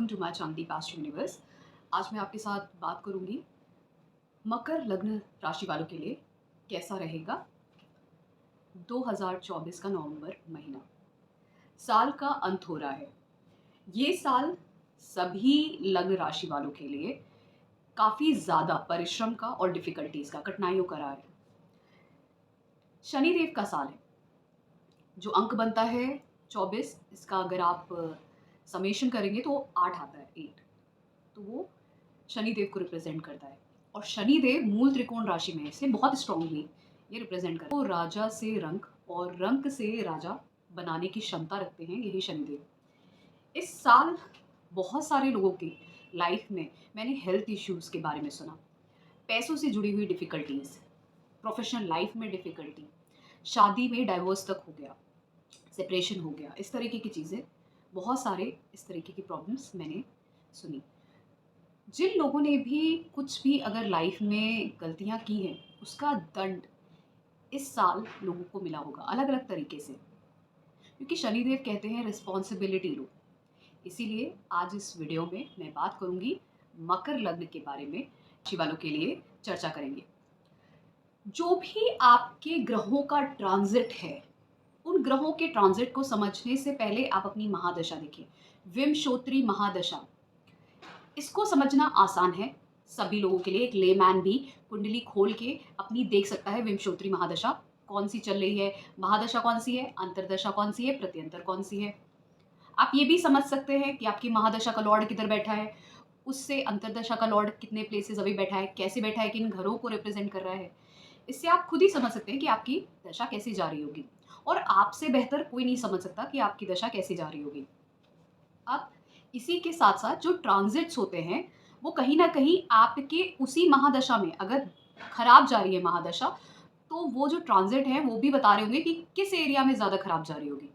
Welcome to my channel Deepashri universe. आज मैं आपके साथ बात करूंगी मकर लग्न राशि वालों के लिए कैसा रहेगा 2024 का नवंबर महीना। साल का अंत हो रहा है। ये साल सभी लग्न राशि वालों के लिए काफ़ी ज़्यादा परिश्रम का और डिफ़िकल्टीज़ का, कठिनाइयों का रहा है। शनिदेव का साल है। जो अंक बनता है 24, इसका अगर आप समेशन करेंगे तो 8 आता है, 8। तो वो शनिदेव को रिप्रेजेंट करता है और शनिदेव मूल त्रिकोण राशि में है, इसलिए बहुत स्ट्रांगली ये रिप्रेजेंट करता है। वो राजा से रंक और रंक से राजा बनाने की क्षमता रखते हैं, यही शनिदेव। इस साल बहुत सारे लोगों की लाइफ में मैंने हेल्थ इश्यूज़ के बारे में सुना, पैसों से जुड़ी हुई डिफ़िकल्टीज़, प्रोफेशनल लाइफ में डिफ़िकल्टी, शादी में डाइवोर्स तक हो गया, सेपरेशन हो गया, इस तरीके की चीज़ें, बहुत सारे इस तरीके की प्रॉब्लम्स मैंने सुनी। जिन लोगों ने भी कुछ भी अगर लाइफ में गलतियां की हैं, उसका दंड इस साल लोगों को मिला होगा अलग अलग तरीके से, क्योंकि शनिदेव कहते हैं रिस्पॉन्सिबिलिटी लो। इसीलिए आज इस वीडियो में मैं बात करूंगी मकर लग्न के बारे में। राशि वालों के लिए चर्चा करेंगे। जो भी आपके ग्रहों का ट्रांजिट है, उन ग्रहों के ट्रांजिट को समझने से पहले आप अपनी महादशा देखिए, विंशोत्तरी महादशा। इसको समझना आसान है सभी लोगों के लिए। एक लेमैन भी कुंडली खोल के अपनी देख सकता है विंशोत्तरी महादशा कौन सी चल रही है, महादशा कौन सी है, अंतरदशा कौन सी है, प्रत्यंतर कौन सी है। आप ये भी समझ सकते हैं कि आपकी महादशा का लॉर्ड किधर बैठा है, उससे अंतरदशा का लॉर्ड कितने प्लेसेस अभी बैठा है, कैसे बैठा है, किन घरों को रिप्रेजेंट कर रहा है। इससे आप खुद ही समझ सकते हैं कि आपकी दशा कैसी जा रही होगी, और आपसे बेहतर कोई नहीं समझ सकता कि आपकी दशा कैसी जा रही होगी। अब इसी के साथ साथ जो ट्रांजिट्स होते हैं, वो कहीं ना कहीं आपके उसी महादशा में अगर खराब जा रही है महादशा, तो वो जो ट्रांजिट है वो भी बता रहे होंगे कि किस एरिया में ज़्यादा खराब जा रही होगी।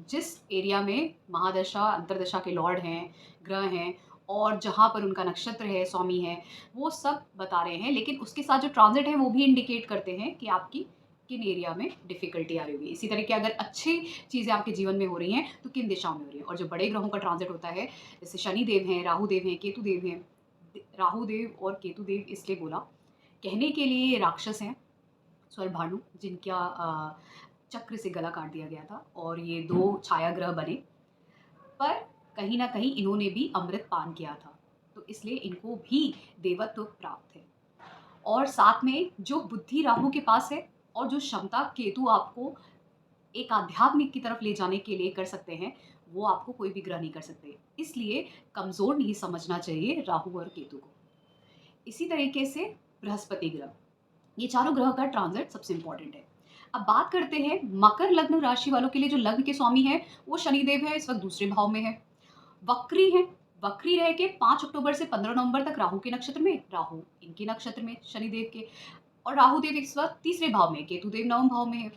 जिस एरिया में महादशा अंतरदशा के लॉर्ड हैं, ग्रह हैं, और जहाँ पर उनका नक्षत्र है, स्वामी है, वो सब बता रहे हैं। लेकिन उसके साथ जो ट्रांजिट है वो भी इंडिकेट करते हैं कि आपकी किन एरिया में डिफ़िकल्टी आ रही होगी। इसी तरीके अगर अच्छी चीज़ें आपके जीवन में हो रही हैं तो किन दिशाओं में हो रही है। और जो बड़े ग्रहों का ट्रांजिट होता है, जैसे शनि देव हैं, राहु देव हैं, केतु देव हैं। राहु देव और केतु देव इसलिए बोला, कहने के लिए ये राक्षस हैं, स्वरभानु, जिनका चक्र से गला काट दिया गया था, और ये दो छाया ग्रह बने। पर कहीं ना कहीं इन्होंने भी अमृत पान किया था, तो इसलिए इनको भी देवत्व प्राप्त है। और साथ में जो बुद्धि राहु के पास है और जो क्षमता केतु आपको एक आध्यात्मिक की तरफ ले जाने के लिए कर सकते हैं, वो आपको कोई भी ग्रह नहीं कर सकते। इसलिए कमज़ोर नहीं समझना चाहिए राहु और केतु को। इसी तरीके से बृहस्पति ग्रह, ये चारों ग्रह का ट्रांजिट सबसे इंपॉर्टेंट है। अब बात करते हैं मकर लग्न राशि वालों के लिए। जो लग्न के स्वामी है वो शनिदेव है, इस वक्त दूसरे भाव में है, वक्री है। वक्री रह के 5 अक्टूबर से 15 नवंबर तक राहु के नक्षत्र में, राहु इनके नक्षत्र में शनिदेव के, और राहु देव इस वक्त तीसरे भाव में, केतु देव नवम भाव में है।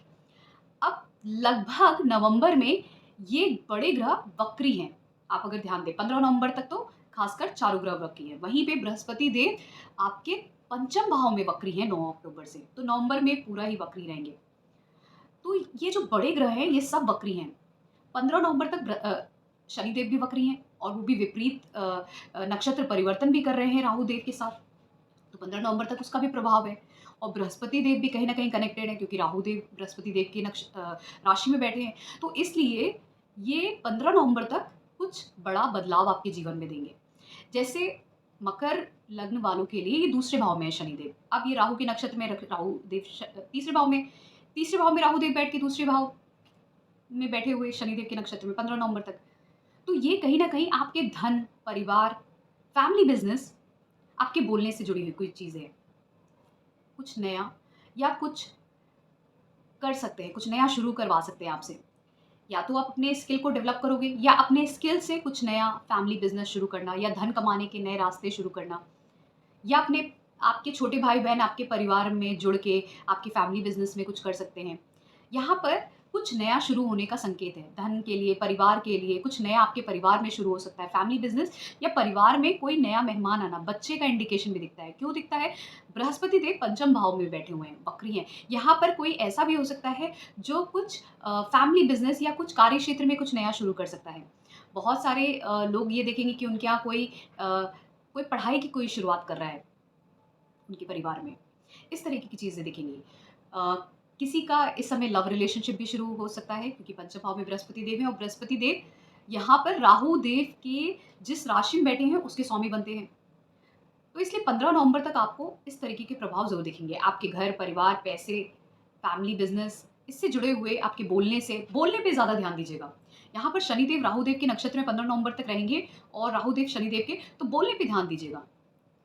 अब लगभग नवंबर में ये बड़े ग्रह वक्री हैं। आप अगर ध्यान दें 15 नवंबर तक तो खासकर चारों ग्रह वक्री हैं। वहीं पे बृहस्पति देव आपके पंचम भाव में वक्री हैं 9 अक्टूबर से, तो नवंबर में पूरा ही वक्री रहेंगे। तो ये जो बड़े ग्रह हैं ये सब वक्री हैं। 15 नवंबर तक शनिदेव भी वक्री हैं, और वो भी विपरीत नक्षत्र परिवर्तन भी कर रहे हैं राहु देव के साथ, तो 15 नवंबर तक उसका भी प्रभाव है। और बृहस्पति देव भी कहीं ना कहीं कनेक्टेड है, क्योंकि राहु देव बृहस्पति देव की राशि में बैठे हैं। तो इसलिए ये 15 नवंबर तक कुछ बड़ा बदलाव आपके जीवन में देंगे। जैसे मकर लग्न वालों के लिए ये दूसरे भाव में है शनिदेव। अब ये राहु के नक्षत्र में राहु देव तीसरे भाव में, तीसरे भाव में राहु देव बैठ के दूसरे भाव में बैठे हुए शनिदेव के नक्षत्र में 15 नवंबर तक। तो ये कहीं ना कहीं आपके धन, परिवार, फैमिली बिजनेस, आपके बोलने से जुड़ी हुई कुछ चीज़ें हैं। कुछ नया या कुछ कर सकते हैं, कुछ नया शुरू करवा सकते हैं आपसे। या तो आप अपने स्किल को डेवलप करोगे, या अपने स्किल से कुछ नया फैमिली बिजनेस शुरू करना, या धन कमाने के नए रास्ते शुरू करना, या अपने आपके छोटे भाई बहन आपके परिवार में जुड़ के आपकी फैमिली बिजनेस में कुछ कर सकते हैं। यहाँ पर कुछ नया शुरू होने का संकेत है। धन के लिए, परिवार के लिए कुछ नया आपके परिवार में शुरू हो सकता है, फैमिली बिजनेस, या परिवार में कोई नया मेहमान आना, बच्चे का इंडिकेशन भी दिखता है। क्यों दिखता है? बृहस्पति देव पंचम भाव में बैठे हुए हैं, वक्री हैं। यहाँ पर कोई ऐसा भी हो सकता है जो कुछ फैमिली बिजनेस या कुछ कार्य क्षेत्र में कुछ नया शुरू कर सकता है। बहुत सारे लोग ये देखेंगे कि उनके यहाँ कोई पढ़ाई की कोई शुरुआत कर रहा है उनके परिवार में। इस तरीके की चीज़ें दिखेंगी। अ, किसी का इस समय लव रिलेशनशिप भी शुरू हो सकता है क्योंकि पंचम भाव में बृहस्पति देव हैं और बृहस्पति देव यहाँ पर राहु देव के जिस राशि में बैठे हैं उसके स्वामी बनते हैं। तो इसलिए 15 नवंबर तक आपको इस तरीके के प्रभाव ज़रूर दिखेंगे। आपके घर, परिवार, पैसे, फैमिली, बिज़नेस इससे जुड़े हुए आपके बोलने पे ज़्यादा ध्यान दीजिएगा। यहाँ पर शनिदेव राहुदेव के नक्षत्र में 15 नवंबर तक रहेंगे और राहुदेव शनिदेव के, तो बोलने पे ध्यान दीजिएगा।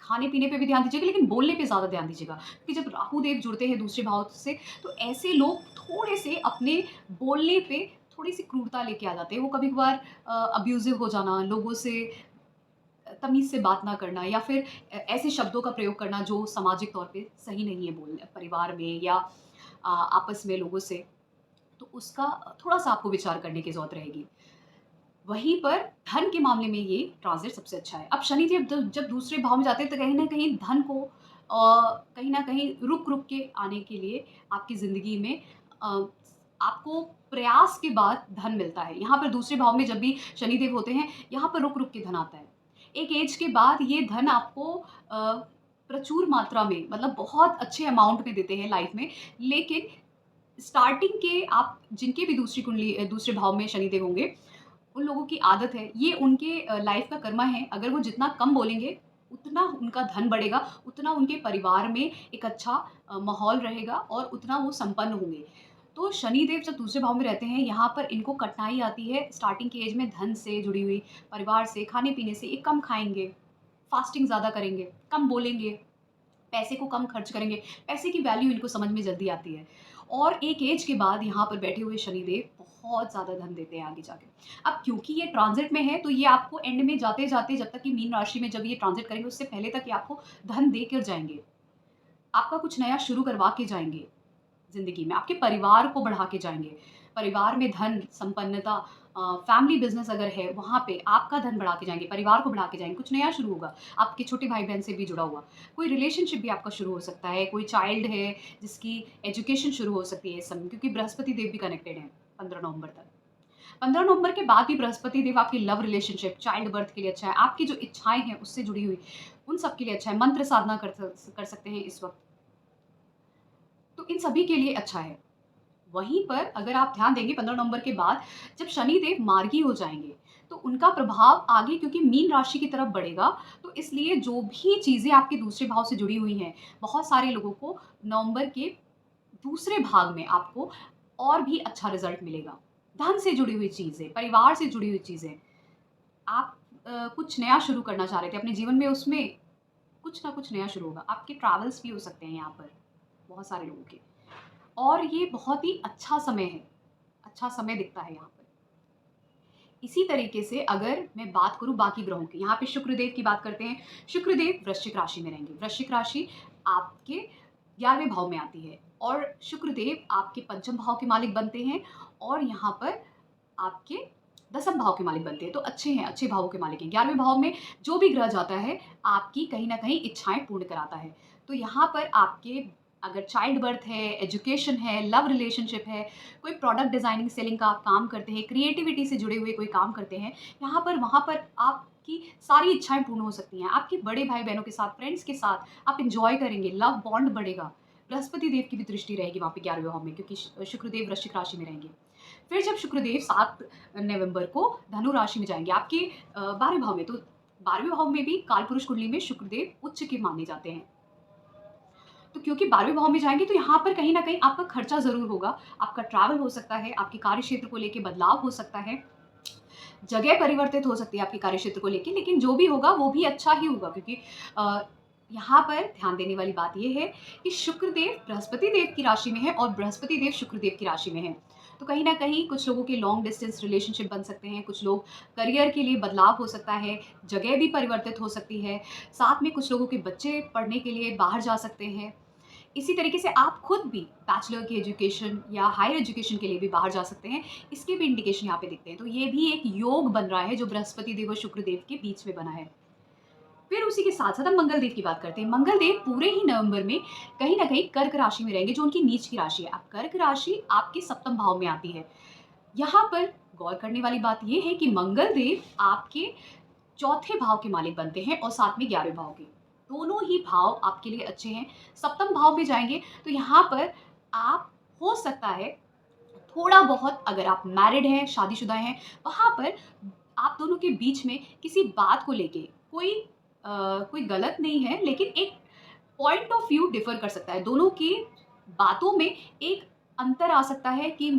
खाने-पीने पे भी ध्यान दीजिएगा लेकिन बोलने पे ज़्यादा ध्यान दीजिएगा। क्योंकि जब राहुदेव जुड़ते हैं दूसरे भाव से तो ऐसे लोग थोड़े-से अपने बोलने पे थोड़ी-सी क्रूरता लेके आ जाते हैं। वो कभी-कभार अब्यूज़िव हो जाना, लोगों से तमीज़ से बात ना करना या फिर ऐसे शब्दों का प्रयोग करना जो सामाजिक तौर पे सही नहीं है बोलने परिवार में या आपस में लोगों से, तो उसका थोड़ा-सा आपको विचार करने की ज़रूरत रहेगी। वहीं पर धन के मामले में ये ट्रांज़िट सबसे अच्छा है। अब शनिदेव जब दूसरे भाव में जाते हैं तो कहीं न कहीं धन को कहीं न कहीं रुक-रुक के आने के लिए आपकी ज़िंदगी में अ, आपको प्रयास के बाद धन मिलता है। यहाँ पर दूसरे भाव में जब भी शनिदेव होते हैं, यहाँ पर रुक-रुक के धन आता है। एक ऐज के बाद ये धन आपको प्रचुर मात्रा में मतलब बहुत अच्छे अमाउंट में देते हैं लाइफ़ में, लेकिन स्टार्टिंग के आप जिनके भी दूसरी कुंडली दूसरे भाव में शनिदेव होंगे, उन लोगों की आदत है, ये उनके लाइफ़ का कर्मा है, अगर वो जितना कम बोलेंगे, उतना उनका धन बढ़ेगा, उतना उनके परिवार में एक अच्छा माहौल रहेगा और उतना वो संपन्न होंगे। तो शनिदेव जब दूसरे भाव में रहते हैं, यहाँ पर इनको कठिनाई आती है स्टार्टिंग की एज में धन से जुड़ी हुई, परिवार से, खाने-पीने से, ये कम खाएँगे, फास्टिंग ज़्यादा करेंगे, कम बोलेंगे, पैसे को कम खर्च करेंगे, पैसे की वैल्यू इनको समझ में जल्दी आती है और एक एज के बाद यहाँ पर बैठे हुए शनिदेव बहुत ज़्यादा धन देते हैं आगे जाके। अब क्योंकि ये ट्रांज़िट में है तो ये आपको एंड में जाते-जाते जब तक कि मीन राशि में जब ये ट्रांज़िट करेंगे उससे पहले तक ये आपको धन देकर जाएँगे। आपका कुछ नया शुरू करवा के जाएँगे ज़िंदगी में, आपके परिवार को बढ़ा के जाएँगे। परिवार में धन, संपन्नता फैमिली बिज़नेस अगर है, वहाँ पे आपका धन बढ़ा के जाएँगे, परिवार को बढ़ा के जाएँगे, कुछ नया शुरू होगा, आपके छोटे भाई-बहन से भी जुड़ा हुआ। कोई रिलेशनशिप भी आपका शुरू हो सकता है, कोई चाइल्ड है जिसकी एजुकेशन शुरू हो सकती है इस समय क्योंकि बृहस्पति देव भी कनेक्टेड हैं 15 नवंबर तक। 15 नवंबर के बाद भी बृहस्पति देव आपकी लव रिलेशनशिप, चाइल्ड बर्थ के लिए अच्छा है, आपकी जो इच्छाएँ हैं उससे जुड़ी हुई, उन सब के लिए अच्छा है, मंत्र साधना कर सकते हैं इस वक़्त। तो इन सभी के लिए अच्छा है। वहीं पर अगर आप ध्यान देंगे 15 नवंबर के बाद जब शनिदेव मार्गी हो जाएँगे, तो उनका प्रभाव आगे क्योंकि मीन राशि की तरफ बढ़ेगा, तो इसलिए जो भी चीज़ें आपके दूसरे भाव से जुड़ी हुई हैं, बहुत सारे लोगों को नवंबर के दूसरे भाग में आपको और भी अच्छा रिज़ल्ट मिलेगा। धन से जुड़ी हुई चीज़ें, परिवार से जुड़ी हुई चीज़ें, आप कुछ नया शुरू करना चाह रहे थे अपने जीवन में उसमें कुछ ना कुछ नया शुरू होगा। आपके ट्रैवल्स भी हो सकते हैं यहाँ पर, बहुत सारे लोगों के। और ये बहुत ही अच्छा समय है, अच्छा समय दिखता है यहाँ पर। इसी तरीके से अगर मैं बात करूँ बाकी ग्रहों की, यहाँ पे शुक्रदेव की बात करते हैं। शुक्रदेव वृश्चिक राशि में रहेंगे। वृश्चिक राशि आपके 11वें भाव में आती है और शुक्रदेव आपके पंचम भाव के मालिक बनते हैं और यहाँ पर आपके दसम भाव के मालिक बनते हैं। तो अच्छे हैं, अच्छे भावों के मालिक हैं। 11वें भाव में जो भी ग्रह जाता है, आपकी कहीं न कहीं इच्छाएँ पूर्ण कराता है। तो यहाँ पर आपके अगर चाइल्ड बर्थ है, एजुकेशन है, लव रिलेशनशिप है, कोई प्रोडक्ट डिज़ाइनिंग, सेलिंग का आप काम करते हैं, क्रिएटिविटी से जुड़े हुए कोई काम करते हैं, यहाँ पर वहाँ पर आपकी सारी इच्छाएँ पूर्ण हो सकती हैं। आपके बड़े भाई-बहनों के साथ, फ्रेंड्स के साथ आप एन्जॉय करेंगे, लव बॉन्ड बढ़ेगा। बृहस्पति देव की भी दृष्टि रहेगी वहाँ पे 11वें भाव में क्योंकि शुक्रदेव वृश्चिक राशि में रहेंगे। फिर जब शुक्रदेव 7 नवंबर को धनु राशि में जाएँगे आपके 12वें भाव में, तो 12वें भाव में भी कालपुरुष कुंडली में शुक्रदेव उच्च के माने जाते हैं। तो क्योंकि 12वें भाव में जाएँगे तो यहाँ पर कहीं न कहीं आपका खर्चा ज़रूर होगा, आपका ट्रैवल हो सकता है, आपके कार्यक्षेत्र को लेके बदलाव हो सकता है, जगह परिवर्तित हो सकती है आपके कार्यक्षेत्र को लेके, लेकिन जो भी होगा वो भी अच्छा ही होगा क्योंकि अ, यहाँ पर ध्यान देने वाली बात ये है कि शुक्रदेव बृहस्पति देव की राशि में है और बृहस्पति देव शुक्रदेव की राशि में है। तो कहीं न कहीं कुछ लोगों के लॉन्ग डिस्टेंस रिलेशनशिप बन सकते हैं, कुछ लोग करियर के लिए बदलाव हो सकता है, जगह भी परिवर्तित हो सकती है, साथ में कुछ लोगों के बच्चे पढ़ने के लिए बाहर जा सकते हैं। इसी तरीके से आप खुद भी बैचलर की एजुकेशन या हायर एजुकेशन के लिए भी बाहर जा सकते हैं, इसके भी इंडिकेशन यहाँ पे दिखते हैं। तो ये भी एक योग बन रहा है जो बृहस्पति देव और शुक्र देव के बीच में बना है। फिर उसी के साथ-साथ हम मंगल देव की बात करते हैं। मंगल देव पूरे ही नवंबर में कहीं न कहीं कर्क राशि में रहेंगे जो उनकी नीच की राशि है। अब कर्क राशि आपके सप्तम भाव में आती है। यहाँ पर गौर करने वाली बात ये है कि मंगल देव आपके चौथे भाव के मालिक बनते हैं और साथ में 11वें भाव के। दोनों ही भाव आपके लिए अच्छे हैं। सप्तम भाव में जाएँगे तो यहाँ पर आप हो सकता है थोड़ा बहुत, अगर आप मैरिड हैं, शादीशुदा हैं, वहाँ पर आप दोनों के बीच में किसी बात को लेके कोई गलत नहीं है, लेकिन एक पॉइंट ऑफ व्यू डिफर कर सकता है। दोनों की बातों में एक अंतर आ सकता है कि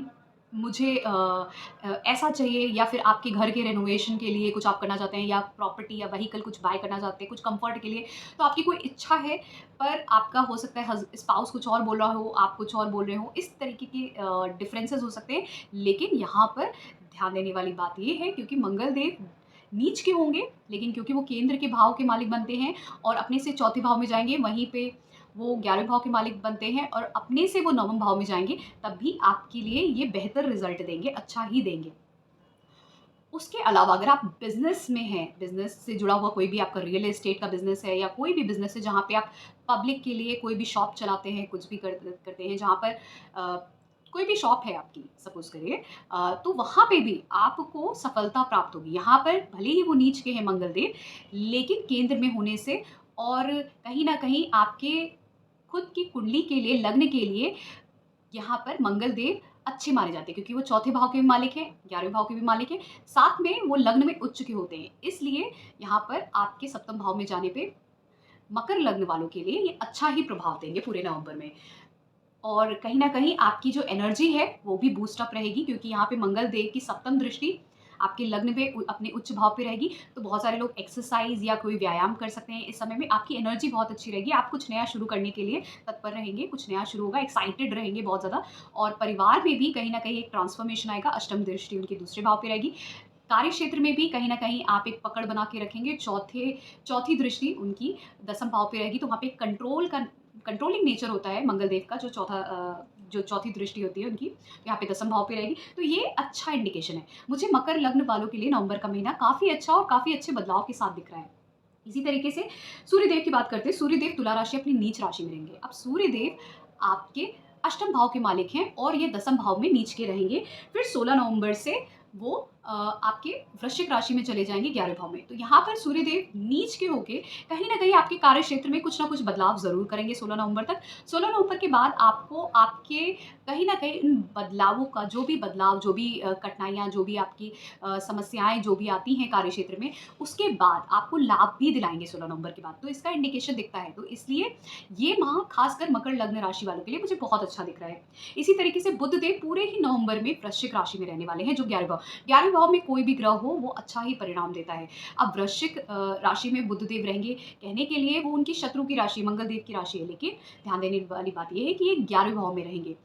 मुझे ऐसा चाहिए, या फिर आपके घर के रेनोवेशन के लिए कुछ आप करना चाहते हैं, या प्रॉपर्टी या व्हीकल कुछ बाय करना चाहते हैं, कुछ कंफर्ट के लिए, तो आपकी कोई इच्छा है, पर आपका हो सकता है स्पाउस कुछ और बोल रहा हो, आप कुछ और बोल रहे हो। इस तरीके के डिफरेंसेस हो सकते हैं। लेकिन यहाँ पर ध्यान देने वाली बात ये है, क्योंकि मंगल देव नीच के होंगे, लेकिन क्योंकि वो केंद्र के भाव के मालिक बनते हैं और अपने से चौथे भाव में जाएंगे, वहीं पे वो 11वें भाव के मालिक बनते हैं और अपने से वो 9वें भाव में जाएंगे, तब भी आपके लिए ये बेहतर रिजल्ट देंगे, अच्छा ही देंगे। उसके अलावा अगर आप बिजनेस में हैं, बिजनेस से जुड़ा हुआ कोई भी आपका रियल एस्टेट का बिजनेस है, या कोई भी बिजनेस है जहाँ पे आप पब्लिक के लिए कोई भी शॉप चलाते हैं, कुछ भी करते हैं, जहाँ पर कोई भी शॉप है आपकी, सपोज करिए, तो वहाँ पे भी आपको सफलता प्राप्त होगी। यहाँ पर भले ही वो नीच के हैं मंगल देव, लेकिन केंद्र में होने से और कहीं ना कहीं आपके खुद की कुंडली के लिए, लग्न के लिए यहाँ पर मंगल देव अच्छे माने जाते हैं, क्योंकि वो चौथे भाव के भी मालिक हैं, 11वें भाव के भी मालिक हैं, साथ में वो लग्न में उच्च के होते हैं। इसलिए यहाँ पर आपके सप्तम भाव में जाने पे मकर लग्न वालों के लिए ये अच्छा ही प्रभाव देंगे पूरे नवंबर में। और कहीं न कहीं आपकी जो एनर्जी है वो भी बूस्ट अप रहेगी, क्योंकि यहाँ पे मंगल देव की सप्तम दृष्टि आपके लग्न पे अपने उच्च भाव पे रहेगी। तो बहुत सारे लोग एक्सरसाइज़ या कोई व्यायाम कर सकते हैं इस समय में। आपकी एनर्जी बहुत अच्छी रहेगी, आप कुछ नया शुरू करने के लिए तत्पर रहेंगे, कुछ नया शुरू होगा, एक्साइटेड रहेंगे बहुत ज़्यादा। और परिवार में भी कहीं न कहीं एक ट्रांसफॉर्मेशन आएगा, अष्टम दृष्टि उनके दूसरे भाव पे रहेगी। कार्य क्षेत्र में भी कहीं न कहीं आप एक पकड़ बना के रखेंगे, चौथी दृष्टि उनकी दसम भाव पे रहेगी, तो वहाँ पे कंट्रोलिंग नेचर होता है मंगल देव का, जो चौथी दृष्टि होती है उनकी, यहाँ पे दसम भाव पे रहेगी। तो ये अच्छा इंडिकेशन है। मुझे मकर लग्न वालों के लिए नवंबर का महीना काफ़ी अच्छा और काफ़ी अच्छे बदलाव के साथ दिख रहा है। इसी तरीके से सूर्यदेव की बात करते हैं। सूर्यदेव तुला राशि अपनी नीच राशि में रहेंगे। अब सूर्यदेव आपके अष्टम भाव के मालिक हैं और ये दसम भाव में नीच के रहेंगे। फिर 16 नवंबर से वो आपके वृश्चिक राशि में चले जाएंगे 11वें भाव में। तो यहाँ पर सूर्यदेव नीच के होके कहीं ना कहीं आपके कार्य क्षेत्र में कुछ ना कुछ बदलाव जरूर करेंगे 16 नवंबर तक। 16 नवंबर के बाद आपको आपके कहीं ना कहीं इन बदलावों का, जो भी बदलाव, जो भी कठिनाइयाँ, जो भी आपकी समस्याएं जो भी आती हैं कार्य क्षेत्र में, उसके बाद आपको लाभ भी दिलाएंगे 16 नवंबर के बाद। तो इसका इंडिकेशन दिखता है। तो इसलिए ये माह खासकर मकर लग्न राशि वालों के लिए मुझे बहुत अच्छा दिख रहा है। इसी तरीके से बुध देव पूरे ही नवंबर में वृश्चिक राशि में रहने वाले हैं, जो 11वें भाव में कोई भी ग्रह हो वो अच्छा ही परिणाम देता है। अब वृश्चिक राशि में बुध देव रहेंगे, कहने के लिए वो उनकी शत्रु की राशि, मंगल देव की राशि है, लेकिन ध्यान देने वाली बात यह है कि ये 11वें भाव में रहेंगे।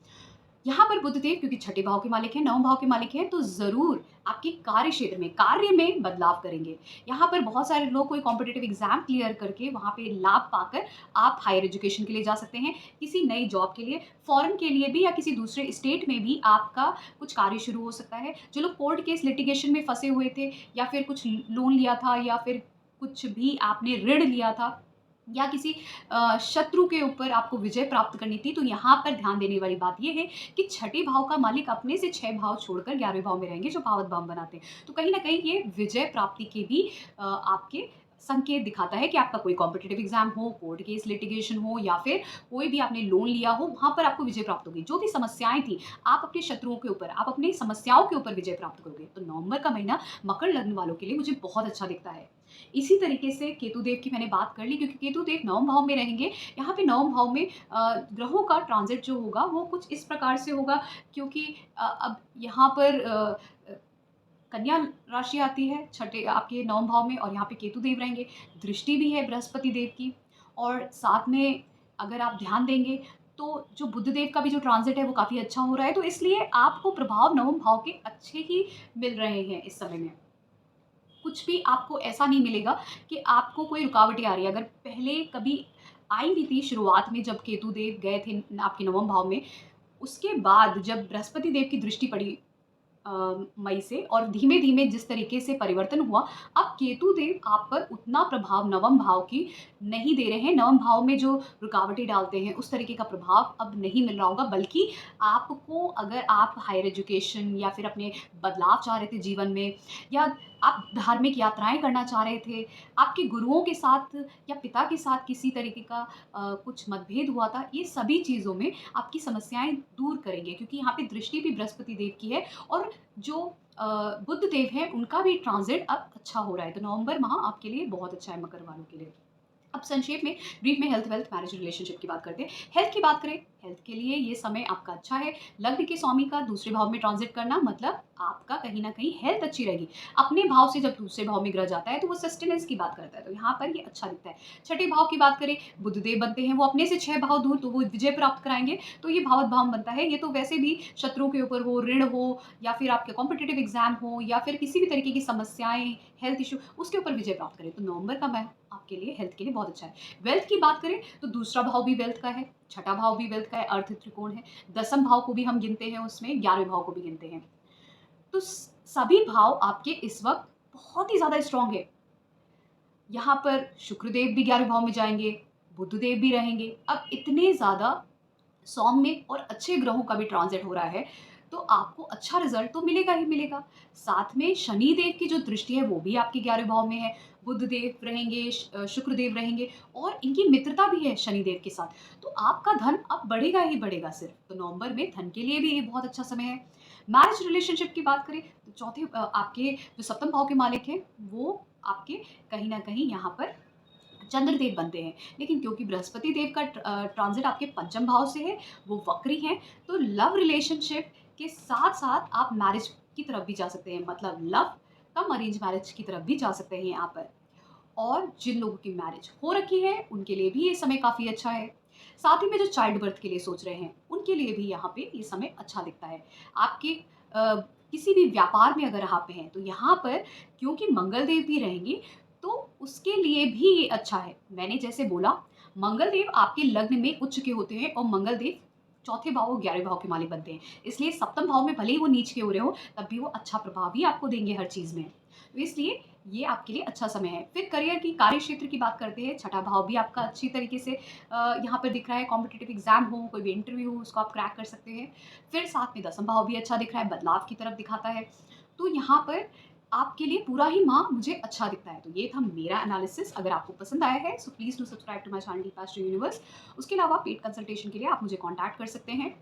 यहाँ पर बुध देव क्योंकि छठे भाव के मालिक हैं, 9वें भाव के मालिक हैं, तो ज़रूर आपके कार्य क्षेत्र में, कार्य में बदलाव करेंगे। यहाँ पर बहुत सारे लोग कोई कॉम्पिटिटिव एग्जाम क्लियर करके वहाँ पे लाभ पाकर आप हायर एजुकेशन के लिए जा सकते हैं, किसी नई जॉब के लिए, फॉरेन के लिए भी, या किसी दूसरे स्टेट में भी आपका कुछ कार्य शुरू हो सकता है। जो लोग कोर्ट केस लिटिगेशन में फंसे हुए थे, या फिर कुछ लोन लिया था, या फिर कुछ भी आपने ऋण लिया था, या किसी शत्रु के ऊपर आपको विजय प्राप्त करनी थी, तो यहाँ पर ध्यान देने वाली बात यह है कि छठे भाव का मालिक अपने से 6 भाव छोड़कर 11वें भाव में रहेंगे, जो भावत भाव बनाते हैं। तो कहीं ना कहीं ये विजय प्राप्ति के भी आपके संकेत दिखाता है कि आपका कोई कॉम्पिटिटिव एग्जाम हो, कोर्ट केस लिटिगेशन हो, या फिर कोई भी आपने लोन लिया हो, वहाँ पर आपको विजय प्राप्त होगी। जो भी समस्याएं थी, आप अपने शत्रुओं के ऊपर, आप अपनी समस्याओं के ऊपर विजय प्राप्त करोगे। तो नवंबर का महीना मकर लग्न वालों के लिए मुझे बहुत अच्छा दिखता है। इसी तरीके से केतु देव की मैंने बात कर ली, क्योंकि केतु देव 9वें भाव में रहेंगे। यहाँ पे 9वें भाव में ग्रहों का ट्रांजिट जो होगा वो कुछ इस प्रकार से होगा, क्योंकि अब यहाँ पर कन्या राशि आती है छठे आपके 9वें भाव में, और यहाँ पे केतु देव रहेंगे। दृष्टि भी है बृहस्पति देव की, और साथ में अगर आप ध्यान देंगे तो जो बुध देव का भी जो ट्रांजिट है वो काफ़ी अच्छा हो रहा है। तो इसलिए आपको प्रभाव 9वें भाव के अच्छे ही मिल रहे हैं इस समय में। कुछ भी आपको ऐसा नहीं मिलेगा कि आपको कोई रुकावटें आ रही है। अगर पहले कभी आई भी थी शुरुआत में, जब केतु देव गए थे आपके 9वें भाव में, उसके बाद जब बृहस्पति देव की दृष्टि पड़ी मई से, और धीमे-धीमे जिस तरीके से परिवर्तन हुआ, अब केतु देव आप पर उतना प्रभाव नवम भाव की नहीं दे रहे हैं। नवम भाव में जो रुकावटें डालते हैं, उस तरीके का प्रभाव अब नहीं मिल रहा होगा, बल्कि आपको, अगर आप हायर एजुकेशन या फिर अपने बदलाव चाह रहे थे जीवन में, या आप धार्मिक यात्राएँ करना चाह रहे थे, आपके गुरुओं के साथ या पिता के साथ किसी तरीके का कुछ मतभेद हुआ था, ये सभी चीज़ों में आपकी समस्याएँ दूर करेंगे, क्योंकि यहाँ पे दृष्टि भी बृहस्पति देव की है, और जो बुध देव हैं उनका भी ट्रांज़िट अब अच्छा हो रहा है। तो नवंबर माह आपके लिए बहुत अच्छा है मकर वालों के लिए। अब संक्षेप में, ब्रीफ में हेल्थ, वेल्थ, मैरिज, रिलेशनशिप की बात करते हैं। हेल्थ की बात करें, हेल्थ के लिए ये समय आपका अच्छा है। लग्न के स्वामी का दूसरे भाव में ट्रांजिट करना मतलब आपका कहीं न कहीं हेल्थ अच्छी रहेगी। अपने भाव से जब दूसरे भाव में ग्रह जाता है तो वो सस्टेनेंस की बात करता है, तो यहाँ पर ये अच्छा दिखता है। छठे भाव की बात करें, बुधदेव बनते हैं, वो अपने से 6 भाव दूर, तो वो विजय प्राप्त कराएँगे, तो ये भावत भाव बनता है। ये तो वैसे भी शत्रुओं के ऊपर हो, ऋण हो, या फिर आपके कॉम्पिटिटिव एग्ज़ाम हो, या फिर किसी भी तरीके की समस्याएँ, हेल्थ इश्यू, उसके ऊपर विजय प्राप्त करें। तो नवंबर का महीना आपके लिए हेल्थ के लिए बहुत अच्छा है। वेल्थ की बात करें तो दूसरा भाव भी वेल्थ का है, छठा भाव भी वेल्थ का है, अर्थ त्रिकोण है, दसम भाव को भी हम गिनते हैं उसमें, 11वें भाव को भी गिनते हैं। तो सभी भाव आपके इस वक्त बहुत ही ज़्यादा स्ट्रॉन्ग है। यहाँ पर शुक्रदेव भी 11वें भाव में जाएँगे, बुधदेव भी रहेंगे। अब इतने ज़्यादा सौम्य और अच्छे ग्रहों का भी ट्रांज़िट हो रहा है, तो आपको अच्छा रिज़ल्ट तो मिलेगा ही मिलेगा। साथ में शनि देव की जो दृष्टि है वो भी आपके 11वें भाव में है, बुधदेव रहेंगे, शुक्रदेव रहेंगे, और इनकी मित्रता भी है शनि देव के साथ। तो आपका धन अब बढ़ेगा ही बढ़ेगा सिर्फ़। तो नवंबर में धन के लिए भी ये बहुत अच्छा समय है। मैरिज रिलेशनशिप की बात करें तो आपके जो सप्तम भाव के मालिक हैं, वो आपके कहीं न कहीं यहाँ पर चंद्रदेव बनते हैं, लेकिन क्योंकि बृहस्पति देव का ट्रांजिट आपके पंचम भाव से है, वो वक्री हैं, तो लव रिलेशनशिप के साथ-साथ आप मैरिज की तरफ भी जा सकते हैं, मतलब लव कम अरेंज मैरिज की तरफ भी जा सकते हैं यहाँ पर। और जिन लोगों की मैरिज हो रखी है, उनके लिए भी ये समय काफ़ी अच्छा है। साथ ही में जो चाइल्ड बर्थ के लिए सोच रहे हैं, उनके लिए भी यहाँ पे ये समय अच्छा दिखता है। आपके किसी भी व्यापार में अगर आप हैं, तो यहाँ पर क्योंकि मंगल देव भी रहेंगे, तो उसके लिए भी ये अच्छा है। मैंने जैसे बोला, मंगल देव आपके लग्न में उच्च के होते हैं, और मंगल देव चौथे भाव और 11वें भाव के मालिक बनते हैं। इसलिए सप्तम भाव में भले ही वो नीच के हो रहे हो, तब भी वो अच्छा प्रभाव ही आपको देंगे हर चीज़ में। तो इसलिए ये आपके लिए अच्छा समय है। फिर करियर की, कार्य क्षेत्र की बात करते हैं, छठा भाव भी आपका अच्छी तरीके से यहाँ पर दिख रहा है। कॉम्पिटिटिव एग्ज़ाम हो, कोई भी इंटरव्यू हो, उसको आप क्रैक कर सकते हैं। फिर साथ में दसम भाव भी अच्छा दिख रहा है, बदलाव की तरफ दिखाता है। तो यहाँ पर आपके लिए पूरा ही माह मुझे अच्छा दिखता है। तो ये था मेरा एनालिसिस। अगर आपको पसंद आया है, so please do subscribe to my channel Deepashri universe. उसके अलावा पेड कंसल्टेशन के लिए आप मुझे कॉन्टैक्ट कर सकते हैं।